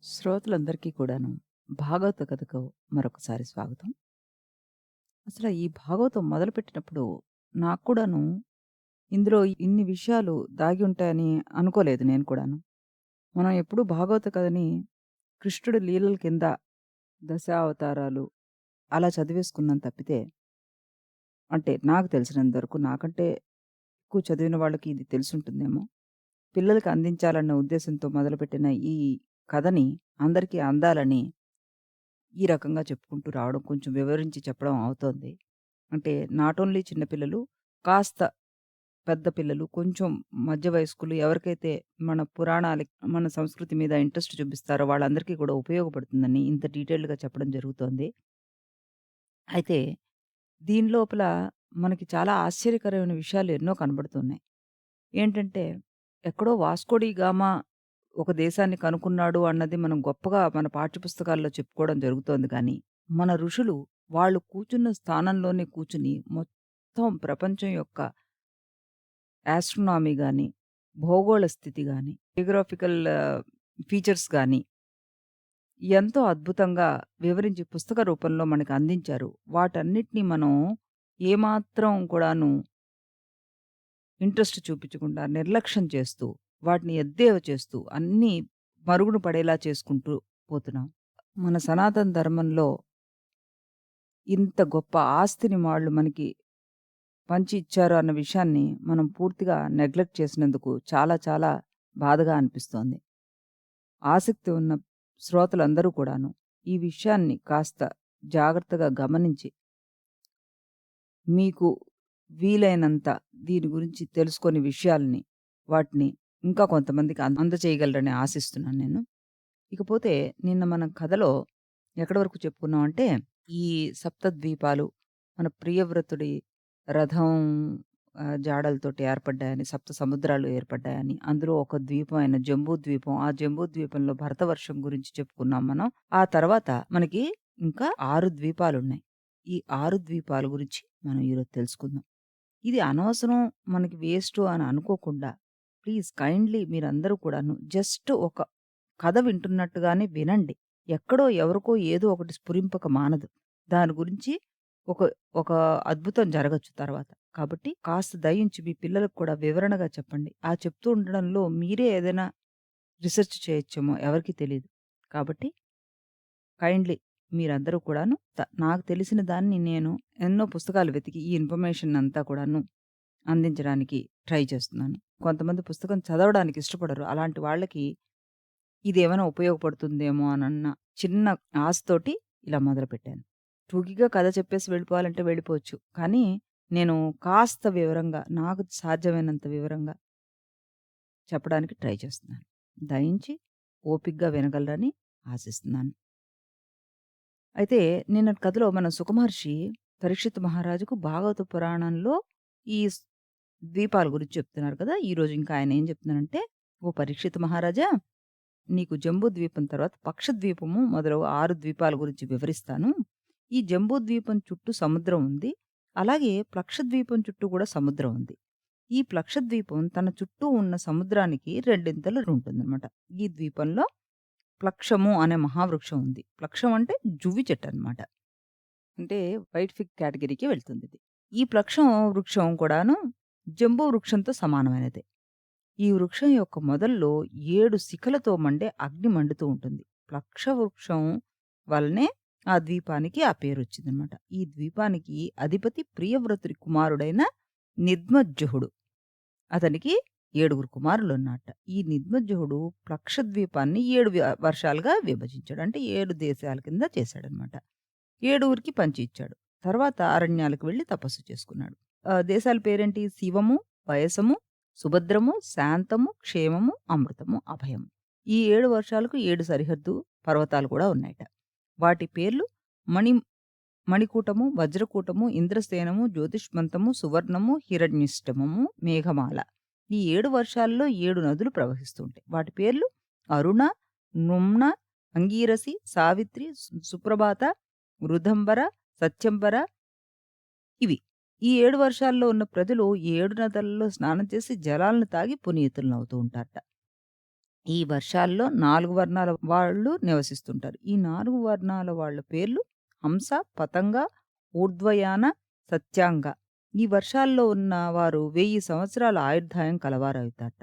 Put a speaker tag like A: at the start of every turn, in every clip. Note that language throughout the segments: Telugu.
A: శ్రోతలందరికీ కూడాను భాగవత కథకు మరొకసారి స్వాగతం. అసల ఈ భాగవతం మొదలుపెట్టినప్పుడు నాకు కూడాను ఇందులో ఇన్ని విషయాలు దాగి ఉంటాయని అనుకోలేదు నేను కూడాను. మనం ఎప్పుడూ భాగవత కథని కృష్ణుడి లీలల కింద దశావతారాలు అలా చదివేసుకున్నాం తప్పితే, అంటే నాకు తెలిసినంత వరకు నాకంటే ఎక్కువ చదివిన వాళ్ళకి ఇది తెలిసుంటుందేమో. పిల్లలకి అందించాలన్న ఉద్దేశంతో మొదలుపెట్టిన ఈ కథని అందరికీ అందాలని ఈ రకంగా చెప్పుకుంటూ రావడం, కొంచెం వివరించి చెప్పడం అవుతోంది. అంటే నాట్ ఓన్లీ చిన్న పిల్లలు, కాస్త పెద్ద పిల్లలు, కొంచెం మధ్య వయస్కులు ఎవరికైతే మన పురాణాలకి, మన సంస్కృతి మీద ఇంట్రెస్ట్ చూపిస్తారో వాళ్ళందరికీ కూడా ఉపయోగపడుతుందని ఇంత డీటెయిల్డ్‌గా చెప్పడం జరుగుతోంది. అయితే దీని లోపల మనకి చాలా ఆశ్చర్యకరమైన విషయాలు ఎన్నో కనబడుతున్నాయి. ఏంటంటే, ఎక్కడో వాస్కోడి గామా ఒక దేశాన్ని కనుక్కున్నాడు అన్నది మనం గొప్పగా మన పాఠ్యపుస్తకాల్లో చెప్పుకోవడం జరుగుతోంది గానీ, మన ఋషులు వాళ్ళు కూర్చున్న స్థానంలోనే కూర్చుని మొత్తం ప్రపంచం యొక్క ఆస్ట్రోనామీ గాని, భౌగోళ స్థితి గాని, జియోగ్రాఫికల్ ఫీచర్స్ గాని ఎంతో అద్భుతంగా వివరించి పుస్తక రూపంలో మనకు అందించారు. వాటన్నిటిని మనం ఏమాత్రం కూడాను ఇంట్రెస్ట్ చూపించకుండా నిర్లక్ష్యం చేస్తూ, వాటిని ఎద్దేవా చేస్తూ, అన్నీ మరుగున పడేలా చేసుకుంటూ పోతున్నాం. మన సనాతన ధర్మంలో ఇంత గొప్ప ఆస్తిని వాళ్ళు మనకి పంచి ఇచ్చారు అన్న విషయాన్ని మనం పూర్తిగా నెగ్లెక్ట్ చేసినందుకు చాలా చాలా బాధగా అనిపిస్తోంది. ఆసక్తి ఉన్న శ్రోతలందరూ కూడాను ఈ విషయాన్ని కాస్త జాగ్రత్తగా గమనించి, మీకు వీలైనంత దీని గురించి తెలుసుకొని విషయాల్ని, వాటిని ఇంకా కొంతమందికి అందచేయగలరని ఆశిస్తున్నాను నేను. ఇకపోతే నిన్న మనం కథలో ఎక్కడి వరకు చెప్పుకున్నామంటే, ఈ సప్తద్వీపాలు మన ప్రియవ్రతుడి రథం జాడలతోటి ఏర్పడ్డాయని, సప్త సముద్రాలు ఏర్పడ్డాయని, అందులో ఒక ద్వీపం అయిన జంబూ ద్వీపం, ఆ జంబూ ద్వీపంలో భరతవర్షం గురించి చెప్పుకున్నాం మనం. ఆ తర్వాత మనకి ఇంకా 6 ద్వీపాలున్నాయి. ఈ 6 ద్వీపాల గురించి మనం ఈరోజు తెలుసుకుందాం. ఇది అనవసరం, మనకి వేస్టు అని అనుకోకుండా, ప్లీజ్ కైండ్‌లీ మీరందరూ కూడాను జస్ట్ ఒక కథ వింటున్నట్టుగానే వినండి. ఎక్కడో ఎవరికో ఏదో ఒకటి స్ఫురింపక మానదు. దాని గురించి ఒక ఒక అద్భుతం జరగొచ్చు తర్వాత. కాబట్టి కాస్త దయించి మీ పిల్లలకు కూడా వివరణగా చెప్పండి. ఆ చెప్తూ ఉండడంలో మీరే ఏదైనా రిసర్చ్ చేయొచ్చేమో ఎవరికీ తెలీదు. కాబట్టి కైండ్లీ మీరందరూ కూడాను నాకు తెలిసిన దాన్ని నేను ఎన్నో పుస్తకాలు వెతికి ఈ ఇన్ఫర్మేషన్ అంతా కూడాను అందించడానికి ట్రై చేస్తున్నాను. కొంతమంది పుస్తకం చదవడానికి ఇష్టపడరు. అలాంటి వాళ్ళకి ఇదేమైనా ఉపయోగపడుతుందేమో అనన్న చిన్న ఆశతోటి ఇలా మొదలుపెట్టాను. టూకీగా కథ చెప్పేసి వెళ్ళిపోవాలంటే వెళ్ళిపోవచ్చు. కానీ నేను కాస్త వివరంగా, నాకు సాధ్యమైనంత వివరంగా చెప్పడానికి ట్రై చేస్తున్నాను. దయించి ఓపికగా వినగలరని ఆశిస్తున్నాను. అయితే నిన్నటి కథలో మన సుఖమహర్షి పరీక్షిత్ మహారాజుకు భాగవత పురాణంలో ఈ ద్వీపాల గురించి చెప్తున్నారు కదా! ఈరోజు ఇంకా ఆయన ఏం చెప్తున్నారంటే, "ఓ పరీక్షిత్ మహారాజా! నీకు జంబూ ద్వీపం తర్వాత పక్షద్వీపము మొదలగు 6 ద్వీపాల గురించి వివరిస్తాను. ఈ జంబూ ద్వీపం చుట్టూ సముద్రం ఉంది. అలాగే ప్లక్షద్వీపం చుట్టూ కూడా సముద్రం ఉంది. ఈ ప్లక్షద్వీపం తన చుట్టూ ఉన్న సముద్రానికి రెండింతలు ఉంటుందన్నమాట. ఈ ద్వీపంలో ప్లక్షము అనే మహావృక్షం ఉంది. ప్లక్షం అంటే జువ్వి చెట్టన్నమాట. అంటే వైట్ ఫిగ్ కేటగిరీకి వెళ్తుందిది. ఈ వృక్షం కూడాను జంబూ వృక్షంతో సమానమైనదే. ఈ వృక్షం యొక్క మొదల్లో 7 శిఖలతో మండే అగ్ని మండుతూ ఉంటుంది. ప్లక్ష వృక్షం వల్లనే ఆ ద్వీపానికి ఆ పేరొచ్చిందనమాట. ఈ ద్వీపానికి అధిపతి ప్రియవ్రతుడి కుమారుడైన నిద్మజ్జుహుడు. అతనికి 7 కుమారులున్నారట. ఈ నిద్మజ్జుహుడు ప్లక్షద్వీపాన్ని 7 వర్షాలుగా విభజించాడు. అంటే 7 దేశాల కింద చేశాడనమాట. 7కి పంచి ఇచ్చాడు. తర్వాత అరణ్యాలకు వెళ్లి తపస్సు చేసుకున్నాడు. దేశాల పేరేంటి? శివము, వయసము, సుభద్రము, శాంతము, క్షేమము, అమృతము, అభయము. ఈ 7 వర్షాలకు 7 సరిహద్దు పర్వతాలు కూడా ఉన్నాయట. వాటి పేర్లు మణి మణికూటము, వజ్రకూటము, ఇంద్రసేనము, జ్యోతిష్మంతము, సువర్ణము, హిరణ్యష్టమము, మేఘమాల. ఈ 7 వర్షాల్లో 7 నదులు ప్రవహిస్తుంటాయి. వాటి పేర్లు అరుణ, నుమ్న, అంగీరసి, సావిత్రి, సుప్రభాత, వృదంబర, సత్యంబర ఇవి. ఈ 7 వర్షాల్లో ఉన్న ప్రజలు ఈ 7 నదులలో స్నానం చేసి జలాలను తాగి పునీతులనవుతూ ఉంటారట. ఈ వర్షాల్లో 4 వర్ణాల వాళ్ళు నివసిస్తుంటారు. ఈ 4 వర్ణాల వాళ్ళ పేర్లు హంస, పతంగ, ఊర్ధ్వయాన, సత్యాంగ. ఈ వర్షాల్లో ఉన్న వారు 1000 సంవత్సరాల ఆయుర్దాయం కలవారవుతారట.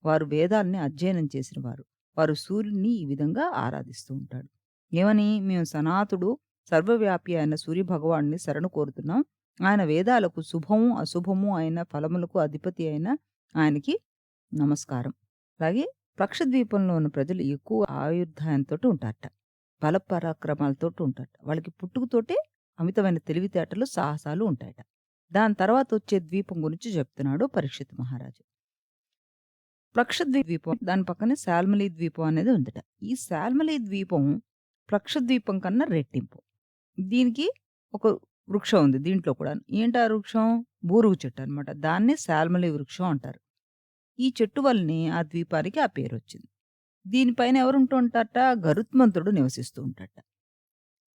A: వారు వేదాల్ని అధ్యయనం చేసిన వారు. వారు సూర్యుడిని ఈ విధంగా ఆరాధిస్తూ ఉంటాడు. ఏమని? మేము సనాతుడు, సర్వవ్యాపి అయిన సూర్యభగవానుడిని శరణు కోరుతున్నాం. ఆయన వేదాలకు శుభము, అశుభము అయిన ఫలములకు అధిపతి అయిన ఆయనకి నమస్కారం. అలాగే పక్షద్వీపంలో ఉన్న ప్రజలు ఎక్కువ ఆయుర్దాయంతోటి ఉంటారట. బలపరాక్రమాలతోటి ఉంటారట. వాళ్ళకి పుట్టుకతోటే అమితమైన తెలివితేటలు, సాహసాలు ఉంటాయట. దాని తర్వాత వచ్చే ద్వీపం గురించి చెప్తున్నాడు పరీక్షిత్ మహారాజు. ద్వీపం దాని పక్కనే శాల్మలి ద్వీపం అనేది ఉందట. ఈ శాల్మలి ద్వీపం ద్వీపం కన్నా రెట్టింపు. దీనికి ఒక వృక్షం ఉంది దీంట్లో కూడా. ఏంటి ఆ వృక్షం? బూరుగు చెట్టు అనమాట. దాన్నే శాల్మలి వృక్షం అంటారు. ఈ చెట్టు వల్లనే ఆ ద్వీపానికి ఆ పేరు వచ్చింది. దీనిపైన ఎవరుంటూ ఉంటారట? గరుత్మంతుడు నివసిస్తూ ఉంటాడట.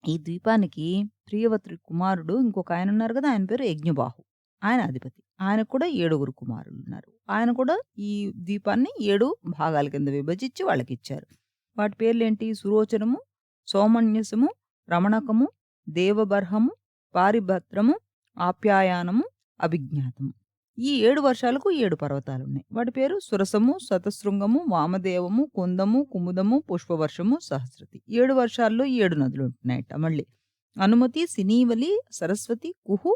A: ఈ ద్వీపానికి ప్రియవతి కుమారుడు ఇంకొక ఆయన ఉన్నారు కదా, ఆయన పేరు యజ్ఞబాహు. ఆయన అధిపతి. ఆయనకు కూడా 7 కుమారులు ఉన్నారు. ఆయన కూడా ఈ ద్వీపాన్ని 7 భాగాల కింద విభజించి వాళ్ళకిచ్చారు. వాటి పేర్లేంటి? సురోచనము, సోమన్యసము, రమణకము, దేవబర్హము, పారిభద్రము, ఆప్యాయానము, అభిజ్ఞాతము. ఈ 7 వర్షాలకు 7 పర్వతాలున్నాయి. వాటి పేరు సురసము, శతశృంగము, వామదేవము, కుందము, కుముదము, పుష్పవర్షము, సహస్రతి. 7 వర్షాల్లో 7 నదులు ఉంటున్నాయట. మళ్ళీ అనుమతి, సినీవలి, సరస్వతి, కుహు,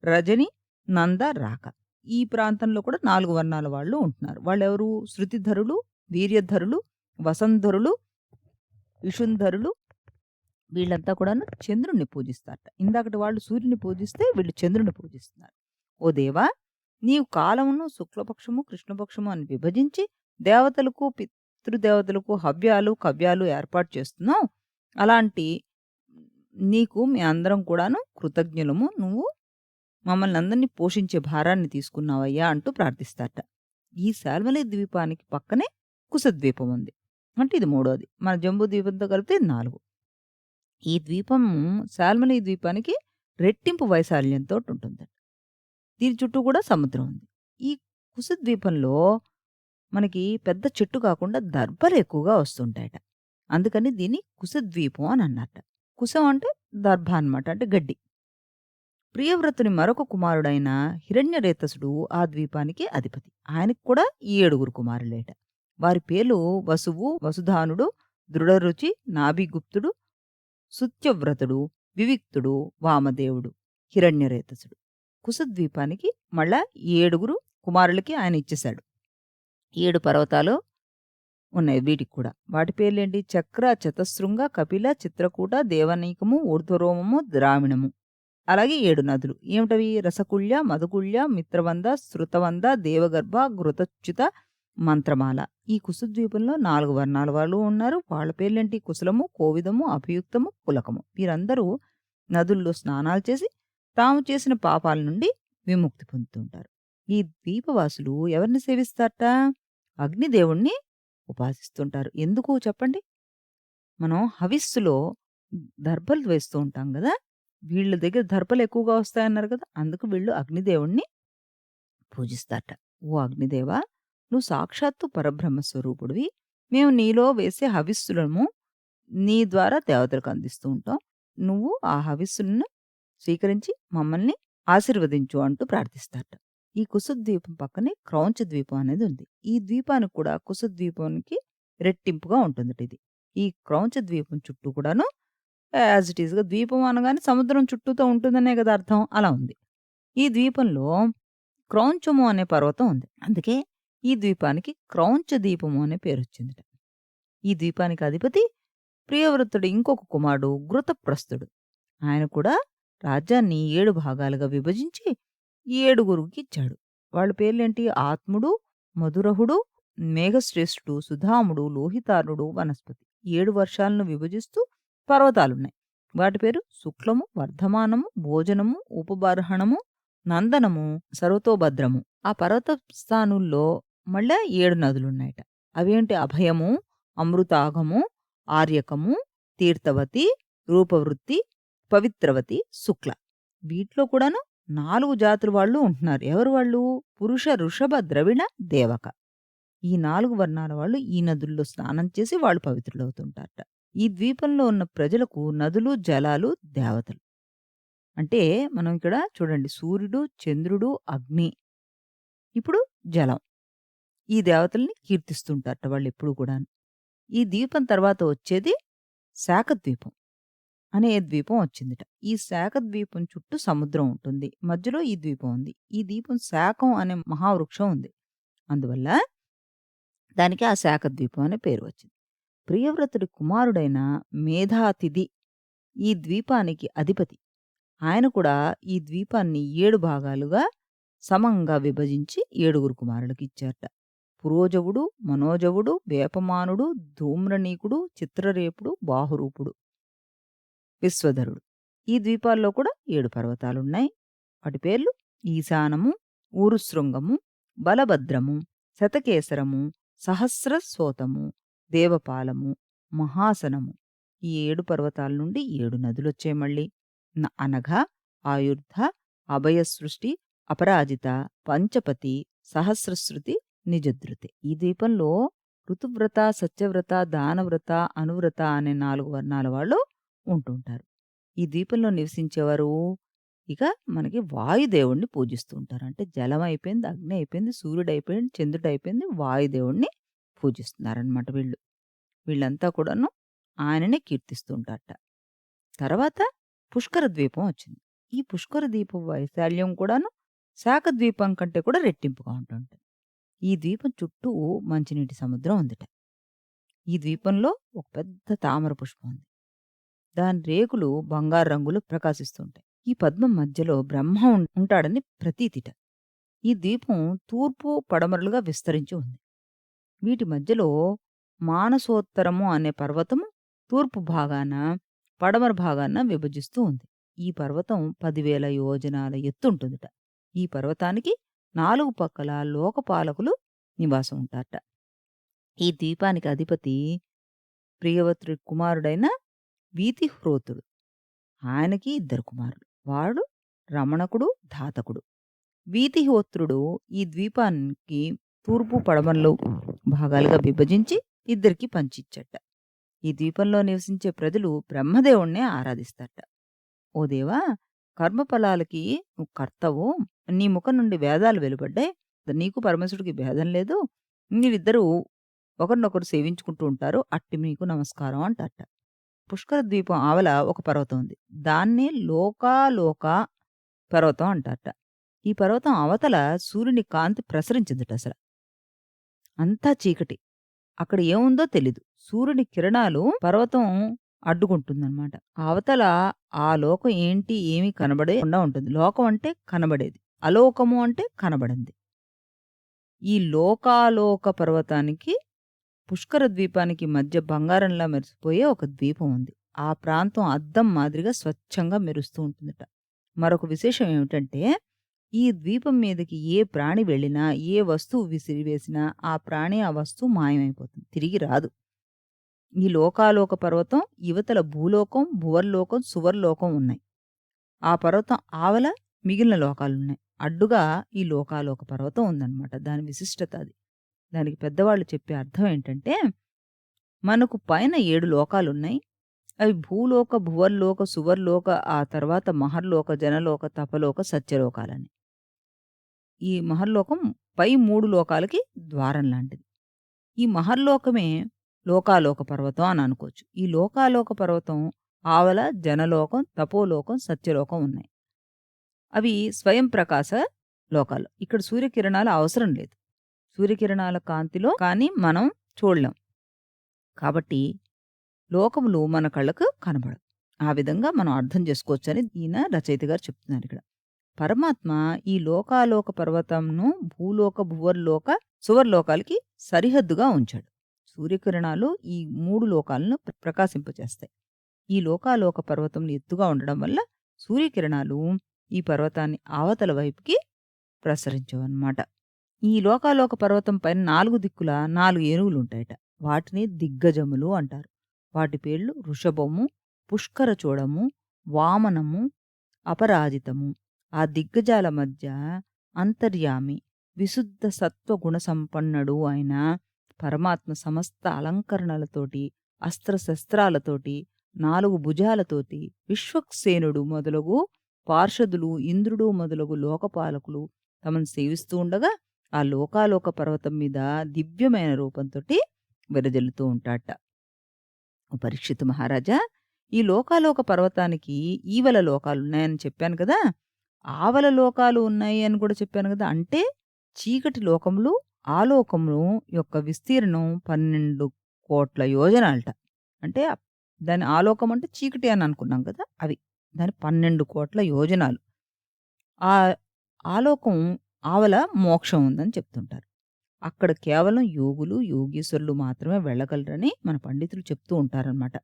A: రజని, నంద, రాక. ఈ ప్రాంతంలో కూడా 4 వర్ణాల వాళ్ళు ఉంటున్నారు. వాళ్ళెవరు? శృతిధరులు, వీర్యధరులు, వసంధరులు, విషుంధరులు. వీళ్ళంతా కూడాను చంద్రుణ్ణి పూజిస్తారట. ఇందాకటి వాళ్ళు సూర్యుని పూజిస్తే వీళ్ళు చంద్రుని పూజిస్తున్నారు. ఓ దేవా, నీవు కాలమును శుక్లపక్షము, కృష్ణపక్షము అని విభజించి దేవతలకు, పితృదేవతలకు హవ్యాలు, కవ్యాలు ఏర్పాటు చేస్తున్నావు. అలాంటి నీకు మీ అందరం కూడాను కృతజ్ఞులము. నువ్వు మమ్మల్ని అందరినీ పోషించే భారాన్ని తీసుకున్నావయ్యా అంటూ ప్రార్థిస్తారట. ఈ శాల్మలి ద్వీపానికి పక్కనే కుశద్వీపం ఉంది. అంటే ఇది 3వది. మన జంబూ ద్వీపంతో కలిపితే 4. ఈ ద్వీపం శాల్మలి ద్వీపానికి రెట్టింపు వైశాల్యంతో ఉంటుందట. దీని చుట్టూ కూడా సముద్రం ఉంది. ఈ కుశద్వీపంలో మనకి పెద్ద చెట్టు కాకుండా దర్భలు ఎక్కువగా వస్తుంటాయట. అందుకని దీన్ని కుశద్వీపం అని అన్నట్ట. కుశం అంటే దర్భ అనమాట, అంటే గడ్డి. ప్రియవ్రతుని మరొక కుమారుడైన హిరణ్యరేతసుడు ఆ ద్వీపానికి అధిపతి. ఆయనకు కూడా ఈ 7 కుమారులేట. వారి పేర్లు వసువు, వసుధానుడు, దృఢరుచి, నాభిగుప్తుడు, సుత్యవ్రతుడు, వివిక్తుడు, వామదేవుడు, హిరణ్యరేతసుడు. కుశద్వీపానికి మళ్ళా 7 కుమారులకి ఆయన ఇచ్చేశాడు. 7 పర్వతాలు ఉన్నాయి వీటికి కూడా. వాటి పేర్లేంటి? చక్ర, చతశృంగ, కపిల, చిత్రకూట, దేవనీకము, ఊర్ధ్వరోమము, ద్రావిణము. అలాగే 7 నదులు. ఏమిటవి? రసకుళ్య, మధుకుళ్య, మిత్రవంద, శృతవంద, దేవగర్భ, ఘృతచ్యుత, మంత్రమాల. ఈ కుశద్వీపంలో 4 వర్ణాల వాళ్ళు ఉన్నారు. వాళ్ళ పేర్లేంటి? కుశలము, కోవిదము, అభియుక్తము, పులకము. వీరందరూ నదుల్లో స్నానాలు చేసి తాము చేసిన పాపాల నుండి విముక్తి పొందుతుంటారు. ఈ ద్వీపవాసులు ఎవరిని సేవిస్తారట? అగ్నిదేవుణ్ణి ఉపాసిస్తుంటారు. ఎందుకు చెప్పండి? మనం హవిస్సులో దర్భలు వేస్తూ ఉంటాం కదా, వీళ్ళ దగ్గర దర్భలు ఎక్కువగా వస్తాయన్నారు కదా, అందుకు వీళ్ళు అగ్నిదేవుణ్ణి పూజిస్తారట. ఓ అగ్నిదేవా, నువ్వు సాక్షాత్తు పరబ్రహ్మ స్వరూపుడివి. మేము నీలో వేసే హవిస్సులను నీ ద్వారా దేవతలకు అందిస్తూ ఉంటాం. నువ్వు ఆ హవిస్సులను స్వీకరించి మమ్మల్ని ఆశీర్వదించు అంటూ ప్రార్థిస్తారట. ఈ కుశద్వీపం పక్కనే క్రౌంచ ద్వీపం అనేది ఉంది. ఈ ద్వీపానికి కూడా కుశద్వీపానికి రెట్టింపుగా ఉంటుందట ఇది. ఈ క్రౌంచ ద్వీపం చుట్టూ కూడాను యాజ్ ఇట్ ఈస్‌గా ద్వీపం అనగానే సముద్రం చుట్టూతో ఉంటుందనే కదా అర్థం. అలా ఉంది. ఈ ద్వీపంలో క్రౌంచము అనే పర్వతం ఉంది. అందుకే ఈ ద్వీపానికి క్రౌంచ ద్వీపము అనే పేరొచ్చిందట. ఈ ద్వీపానికి అధిపతి ప్రియవ్రతుడి ఇంకొక కుమారుడు ఘృతప్రస్థుడు. ఆయన కూడా రాజ్యాన్ని 7 భాగాలుగా విభజించి 7 ఇచ్చాడు. వాళ్ళ పేర్లేంటి? ఆత్ముడు, మధురహుడు, మేఘశ్రేష్ఠుడు, సుధాముడు, లోహితారుడు, వనస్పతి. 7 వర్షాలను విభజిస్తూ పర్వతాలున్నాయి. వాటి పేరు శుక్లము, వర్ధమానము, భోజనము, ఉపబర్హణము, నందనము, సర్వతోభద్రము. ఆ పర్వత స్థానుల్లో మళ్ళా 7 నదులున్నాయట. అవేంటి? అభయము, అమృతాగము, ఆర్యకము, తీర్థవతి, రూపవృత్తి, పవిత్రవతి, శుక్ల. వీటిలో కూడాను 4 జాతుల వాళ్ళు ఉంటున్నారు. ఎవరు వాళ్ళు? పురుష, ఋషభ, ద్రవిణ, దేవక. ఈ 4 వర్ణాల వాళ్ళు ఈ నదుల్లో స్నానం చేసి వాళ్ళు పవిత్రులవుతుంటారట. ఈ ద్వీపంలో ఉన్న ప్రజలకు నదులు, జలాలు దేవతలు. అంటే మనం ఇక్కడ చూడండి సూర్యుడు, చంద్రుడు, అగ్ని, ఇప్పుడు జలం. ఈ దేవతల్ని కీర్తిస్తుంటారట వాళ్ళెప్పుడూ కూడాను. ఈ ద్వీపం తర్వాత వచ్చేది శాఖద్వీపం అనే ద్వీపం వచ్చిందిట. ఈ శాఖద్వీపం చుట్టూ సముద్రం ఉంటుంది. మధ్యలో ఈ ద్వీపం ఉంది. ఈ ద్వీపం శాఖం అనే మహావృక్షం ఉంది. అందువల్ల దానికి ఆ శాఖద్వీపం అనే పేరు వచ్చింది. ప్రియవ్రతుడి కుమారుడైన మేధాతిథి ఈ ద్వీపానికి అధిపతి. ఆయన కూడా ఈ ద్వీపాన్ని 7 భాగాలుగా సమంగా విభజించి 7 కుమారులకు ఇచ్చారట. పురోజవుడు, మనోజవుడు, వేపమానుడు, ధూమ్రనీకుడు, చిత్రరేపుడు, బాహురూపుడు, విశ్వధరుడు. ఈ ద్వీపాల్లో కూడా 7 పర్వతాలున్నాయి. వాటి పేర్లు ఈశానము, ఊరుశృంగము, బలభద్రము, శతకేసరము, సహస్రస్వోతము, దేవపాలము, మహాసనము. ఈ 7 పర్వతాల నుండి 7 నదులొచ్చాయి మళ్ళీ. అనఘ, ఆయుర్ధ, అభయసృష్టి, అపరాజిత, పంచపతి, సహస్రశ్రుతి, నిజధృతి. ఈ ద్వీపంలో ఋతువ్రత, సత్యవ్రత, దానవ్రత, అనువ్రత అనే 4 వర్ణాల వాళ్ళు ఉంటుంటారు. ఈ ద్వీపంలో నివసించేవారు ఇక మనకి వాయుదేవుణ్ణి పూజిస్తూ ఉంటారు. అంటే జలం అయిపోయింది, అగ్ని అయిపోయింది, సూర్యుడు అయిపోయింది, చంద్రుడు అయిపోయింది, వాయుదేవుణ్ణి పూజిస్తున్నారనమాట వీళ్ళు. వీళ్ళంతా కూడాను ఆయననే కీర్తిస్తూ ఉంటారట. తర్వాత పుష్కర ద్వీపం వచ్చింది. ఈ పుష్కర ద్వీపం వైశాల్యం కూడాను శాఖద్వీపం కంటే కూడా రెట్టింపుగా ఉంటుంటుంది. ఈ ద్వీపం చుట్టూ మంచినీటి సముద్రం ఉందిట. ఈ ద్వీపంలో ఒక పెద్ద తామర పుష్పం ఉంది. దాని రేకులు బంగారు రంగులో ప్రకాశిస్తుంటాయి. ఈ పద్మం మధ్యలో బ్రహ్మ ఉంటాడని ప్రతీతిట. ఈ ద్వీపం తూర్పు పడమరలుగా విస్తరించి ఉంది. వీటి మధ్యలో మానసోత్తరము అనే పర్వతము తూర్పు భాగాన, పడమర భాగాన విభజిస్తూ ఉంది. ఈ పర్వతం 10,000 యోజనాల ఎత్తుంటుందిట. ఈ పర్వతానికి 4 పక్కల లోకపాలకులు నివాసం ఉంటారట. ఈ ద్వీపానికి అధిపతి ప్రియవ్రతుడి కుమారుడైన వీతిహ్రోతుడు. ఆయనకి 2 కుమారులు. వాడు రమణకుడు, ధాతకుడు. వీతిహోత్రుడు ఈ ద్వీపానికి తూర్పు పడమరలు భాగాలుగా విభజించి 2కి పంచిచ్చట. ఈ ద్వీపంలో నివసించే ప్రజలు బ్రహ్మదేవుణ్ణే ఆరాధిస్తారట. ఓ దేవా, కర్మఫలాలకి నువ్వు కర్తవు, నీ ముఖం నుండి వేదాలు వెలువడ్డాయి, నీకు పరమేశ్వరుడికి భేదం లేదు, మీరిద్దరూ ఒకరినొకరు సేవించుకుంటూ ఉంటారు, అట్టి మీకు నమస్కారం అంటారట. పుష్కర ద్వీపం ఆవల ఒక పర్వతం ఉంది. దాన్నే లోకాలోక పర్వతం అంటారట. ఈ పర్వతం అవతల సూర్యుని కాంతి ప్రసరించిందిట అసలు. అంతా చీకటి. అక్కడ ఏముందో తెలీదు. సూర్యుని కిరణాలు పర్వతం అడ్డుకుంటుందన్నమాట. అవతల ఆ లోకం ఏంటి ఏమీ కనబడకుండా ఉంటుంది. లోకం అంటే కనబడేది, అలోకము అంటే కనబడింది. ఈ లోకాలోక పర్వతానికి పుష్కర ద్వీపానికి మధ్య బంగారంలా మెరిసిపోయే ఒక ద్వీపం ఉంది. ఆ ప్రాంతం అద్దం మాదిరిగా స్వచ్ఛంగా మెరుస్తూ ఉంటుందట. మరొక విశేషం ఏమిటంటే, ఈ ద్వీపం మీదకి ఏ ప్రాణి వెళ్ళినా, ఏ వస్తువు విసిరివేసినా ఆ ప్రాణి, ఆ వస్తువు మాయమైపోతుంది, తిరిగి రాదు. ఈ లోకాలోక పర్వతం యువతల భూలోకం, భువర్లోకం, సువర్లోకం ఉన్నాయి. ఆ పర్వతం ఆవల మిగిలిన లోకాలున్నాయి. అడ్డుగా ఈ లోకాలోక పర్వతం ఉందన్నమాట. దాని విశిష్టత అది. దానికి పెద్దవాళ్ళు చెప్పే అర్థం ఏంటంటే, మనకు పైన 7 లోకాలున్నాయి. అవి భూలోక, భువర్లోక, సువర్లోక, ఆ తర్వాత మహర్లోక, జనలోక, తపలోక, సత్యలోకాలని. ఈ మహర్లోకం పై 3 లోకాలకి ద్వారం లాంటిది. ఈ మహర్లోకమే లోకాలోక పర్వతం అని అనుకోవచ్చు. ఈ లోకాలోక పర్వతం ఆవల జనలోకం, తపోలోకం, సత్యలోకం ఉన్నాయి. అవి స్వయం ప్రకాశ లోకాలు. ఇక్కడ సూర్యకిరణాలు అవసరం లేదు. సూర్యకిరణాల కాంతిలో కానీ మనం చూడలేం. కాబట్టి లోకములు మన కళ్ళకు కనబడవు. ఆ విధంగా మనం అర్థం చేసుకోవచ్చని ఈయన రచయిత గారు చెప్తున్నారు ఇక్కడ. పరమాత్మ ఈ లోకాలోక పర్వతంను భూలోక, భువర్లోక, సువర్లోకాలకి సరిహద్దుగా ఉంచాడు. సూర్యకిరణాలు ఈ 3 లోకాలను ప్రకాశింపచేస్తాయి. ఈ లోకాలోక పర్వతం ఎత్తుగా ఉండడం వల్ల సూర్యకిరణాలు ఈ పర్వతాన్ని అవతల వైపుకి ప్రసరించవన్నమాట. ఈ లోకాలోక పర్వతం పైన 4 దిక్కుల 4 ఏనుగులుంటాయట. వాటిని దిగ్గజములు అంటారు. వాటి పేర్లు వృషభము, పుష్కరచూడము, వామనము, అపరాజితము. ఆ దిగ్గజాల మధ్య అంతర్యామి విశుద్ధ సత్వగుణ సంపన్నుడు ఆయన పరమాత్మ సమస్త అలంకరణలతోటి, అస్త్రశస్త్రాలతోటి, 4 భుజాలతోటి, విశ్వక్సేనుడు మొదలగు పార్షదులు, ఇంద్రుడు మొదలగు లోకపాలకులు తమను సేవిస్తూ ఉండగా, ఆ లోకాలోక పర్వతం మీద దివ్యమైన రూపంతోటి విరజిల్లుతూ ఉంటాడట. ఓ పరీక్షితు మహారాజా, ఈ లోకాలోక పర్వతానికి ఈవల లోకాలున్నాయని చెప్పాను కదా! ఆవల లోకాలు ఉన్నాయి అని కూడా చెప్పాను కదా! అంటే చీకటి లోకములు, ఆ లోకము యొక్క విస్తీర్ణం 12,00,00,000 యోజనాలట. అంటే దాని ఆలోకం అంటే చీకటి అని అనుకున్నాం కదా! అవి. దాని 12,00,00,000 యోజనాలు. ఆ ఆలోకం ఆవల మోక్షం ఉందని చెప్తుంటారు. అక్కడ కేవలం యోగులు, యోగీశ్వరులు మాత్రమే వెళ్ళగలరని మన పండితులు చెప్తూ ఉంటారనమాట.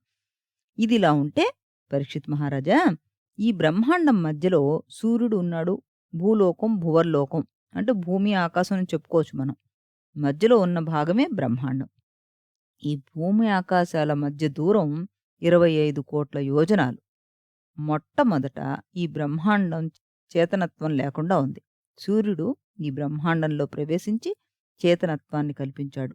A: ఇదిలా ఉంటే పరీక్షిత్ మహారాజా, ఈ బ్రహ్మాండం మధ్యలో సూర్యుడు ఉన్నాడు. భూలోకం, భువర్లోకం అంటే భూమి, ఆకాశం అని చెప్పుకోవచ్చు మనం. మధ్యలో ఉన్న భాగమే బ్రహ్మాండం. ఈ భూమి, ఆకాశాల మధ్య దూరం 25,00,00,000 యోజనాలు. మొట్టమొదట ఈ బ్రహ్మాండం చేతనత్వం లేకుండా ఉంది. సూర్యుడు ఈ బ్రహ్మాండంలో ప్రవేశించి చేతనత్వాన్ని కల్పించాడు.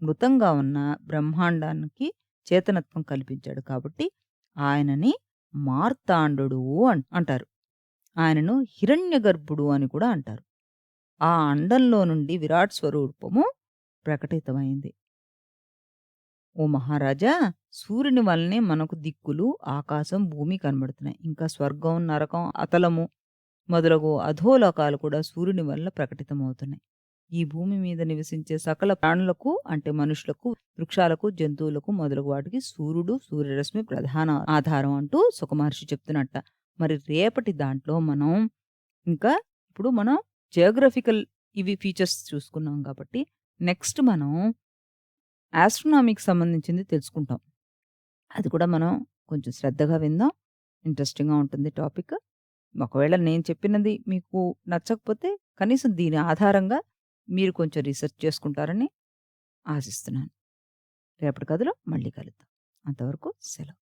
A: మృతంగా ఉన్న బ్రహ్మాండానికి చేతనత్వం కల్పించాడు కాబట్టి ఆయనని మార్తాండు అంటారు. ఆయనను హిరణ్యగర్భుడు అని కూడా అంటారు. ఆ అండంలో నుండి విరాట్ స్వరూపము ప్రకటితమైంది. ఓ మహారాజా, సూర్యుని వల్లనే మనకు దిక్కులు, ఆకాశం, భూమి కనబడుతున్నాయి. ఇంకా స్వర్గం, నరకం, అతలము మొదలగు అధోలోకాలు కూడా సూర్యుని వల్ల ప్రకటితమవుతున్నాయి. ఈ భూమి మీద నివసించే సకల ప్రాణులకు అంటే మనుషులకు, వృక్షాలకు, జంతువులకు మొదలగు వాటికి సూర్యుడు, సూర్యరశ్మి ప్రధాన ఆధారం అంటూ సుఖమహర్షి చెప్తున్నట్ట. మరి రేపటి దాంట్లో మనం ఇంకా ఇప్పుడు మనం జియోగ్రఫికల్ ఇవి ఫీచర్స్ చూసుకున్నాం కాబట్టి నెక్స్ట్ మనం ఆస్ట్రోనామీకి సంబంధించింది తెలుసుకుంటాం. అది కూడా మనం కొంచెం శ్రద్ధగా విందాం. ఇంట్రెస్టింగ్‌గా ఉంటుంది టాపిక్. ఒకవేళ నేను చెప్పినది మీకు నచ్చకపోతే కనీసం దీని ఆధారంగా మీరు కొంచెం రీసెర్చ్ చేసుకుంటారని ఆశిస్తున్నాను. రేపటి కథలో మళ్ళీ కలుద్దాం. అంతవరకు సెలవు.